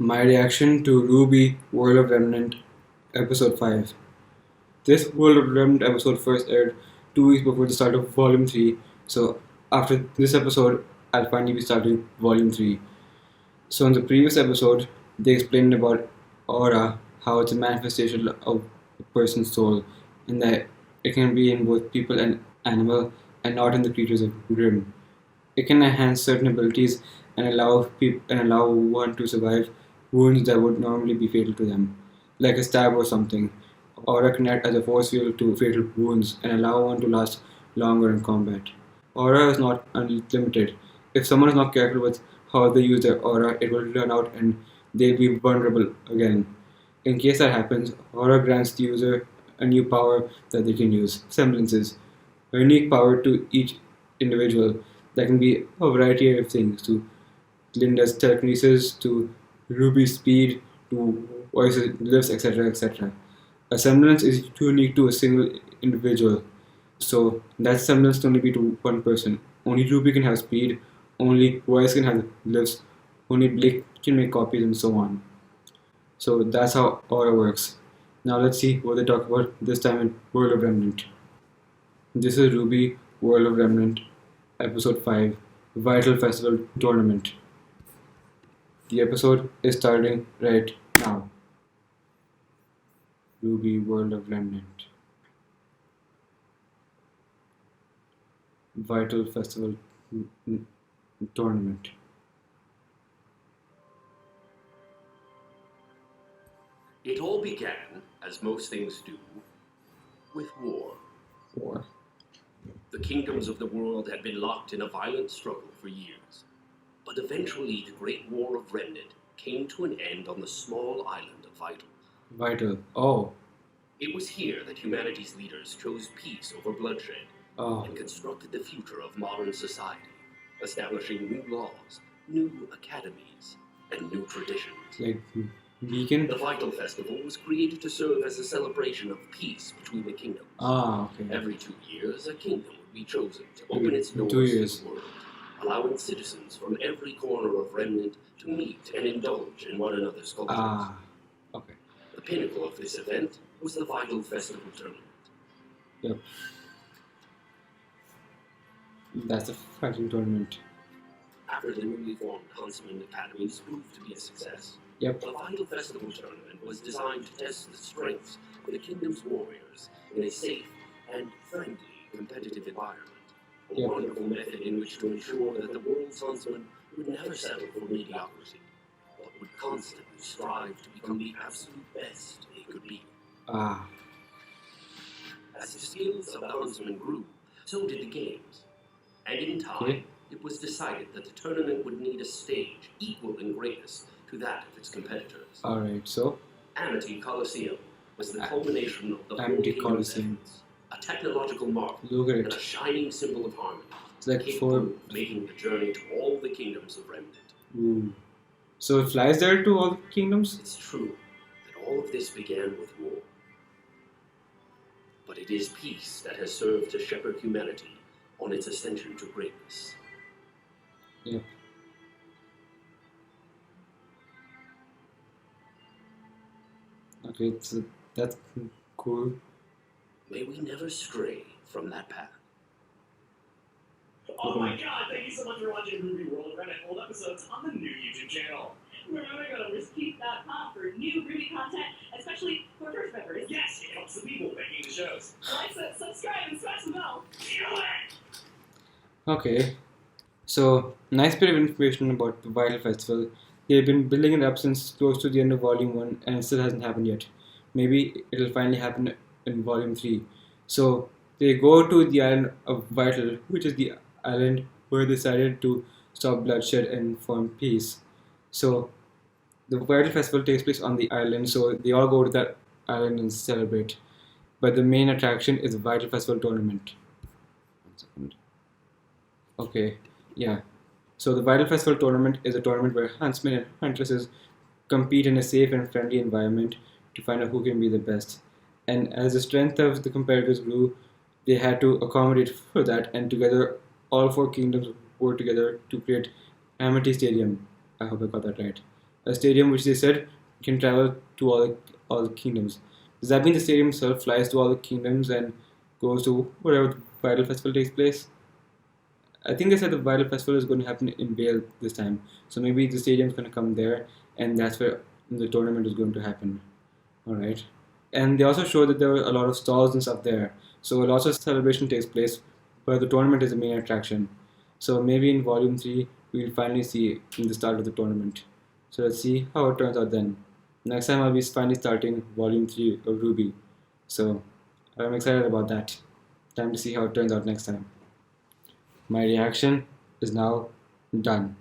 My reaction to RWBY World of Remnant Episode 5. This World of Remnant episode first aired 2 weeks before the start of Volume 3, so after this episode, I'll finally be starting Volume 3. So, in the previous episode, they explained about aura, how it's a manifestation of a person's soul, and that it can be in both people and animal, and not in the creatures of Grimm. It can enhance certain abilities and allow one to survive wounds that would normally be fatal to them, like a stab or something. Aura can act as a force field to fatal wounds and allow one to last longer in combat. Aura is not unlimited. If someone is not careful with how they use their aura, it will run out and they'll be vulnerable again. In case that happens, aura grants the user a new power that they can use. Semblances. A unique power to each individual that can be a variety of things, to Linda's telekinesis, to Ruby's speed, to voices, lifts, etc. etc. A semblance is unique to a single individual, so that semblance can only be to one person. Only Ruby can have speed, only voice can have lifts, only Blake can make copies, and so on. So that's how aura works. Now let's see what they talk about this time in World of Remnant. This is RWBY World of Remnant, Episode 5, Vytal Festival Tournament. The episode is starting right now. RWBY World of Remnant. Vytal Festival Tournament. It all began, as most things do, with war. War. The kingdoms of the world had been locked in a violent struggle for years. But eventually the Great War of Remnant came to an end on the small island of Vytal. Vytal. Oh. It was here that humanity's leaders chose peace over bloodshed and constructed the future of modern society, establishing new laws, new academies, and new traditions. Like Beacon? The Vytal Festival was created to serve as a celebration of peace between the kingdoms. Okay. Every 2 years, a kingdom would be chosen to open its doors 2 to years. the world, allowing citizens from every corner of Remnant to meet and indulge in one another's cultures. Okay. The pinnacle of this event was the Vytal Festival Tournament. Yep. That's the fighting tournament. After the newly formed Huntsman Academies proved to be a success, Yep. the Vytal Festival Tournament was designed to test the strengths of the kingdom's warriors in a safe and friendly competitive environment. A Yep. wonderful method in which to ensure that the world's huntsmen would never settle for mediocrity, but would constantly strive to become the absolute best they could be. As the skills of the huntsmen grew, so did the games. And in time, Okay. it was decided that the tournament would need a stage equal in greatness to that of its competitors. Alright, so Amity Coliseum was the culmination of the Amity whole kingdom's Coliseum. efforts, a technological marvel look at and a it. shining symbol of harmony, It's like capable four. of making the journey to all the kingdoms of Remnant. Ooh. So it flies there to all the kingdoms? It's true that all of this began with war. But it is peace that has served to shepherd humanity on its ascension to greatness. Yep. Okay, so that's cool. May we never stray from that path. Oh my god, thank you so much for watching RWBY World of Remnant old episodes on the new YouTube channel. Remember to go to riskkeep.com for new RWBY content, especially for first members. Yes, it helps the people making the shows. Like, subscribe, and smash the bell. See you later! Okay. So, nice bit of information about the Vytal Festival. They've been building it up since close to the end of Volume 1 and it still hasn't happened yet. Maybe it'll finally happen in Volume 3. So, they go to the island of Vytal, which is the island where they decided to stop bloodshed and form peace. So, the Vytal Festival takes place on the island, so they all go to that island and celebrate. But the main attraction is the Vytal Festival Tournament. 1 second. Okay, yeah. So the Vytal Festival Tournament is a tournament where huntsmen and huntresses compete in a safe and friendly environment to find out who can be the best. And as the strength of the competitors grew, they had to accommodate for that, and together all four kingdoms worked together to create Amity Stadium. I hope I got that right. a stadium which they said can travel to all the kingdoms. Does that mean the stadium itself flies to all the kingdoms and goes to wherever the Vytal festival takes place? I think they said the Vytal festival is going to happen in Vale this time, so maybe the stadium's going to come there, and that's where the tournament is going to happen. All right. And they also showed that there were a lot of stalls and stuff there. So lots of celebration takes place, but the tournament is the main attraction. So maybe in Volume 3, we'll finally see in the start of the tournament. So let's see how it turns out then. Next time I'll be finally starting Volume 3 of RWBY. So I'm excited about that. Time to see how it turns out next time. My reaction is now done.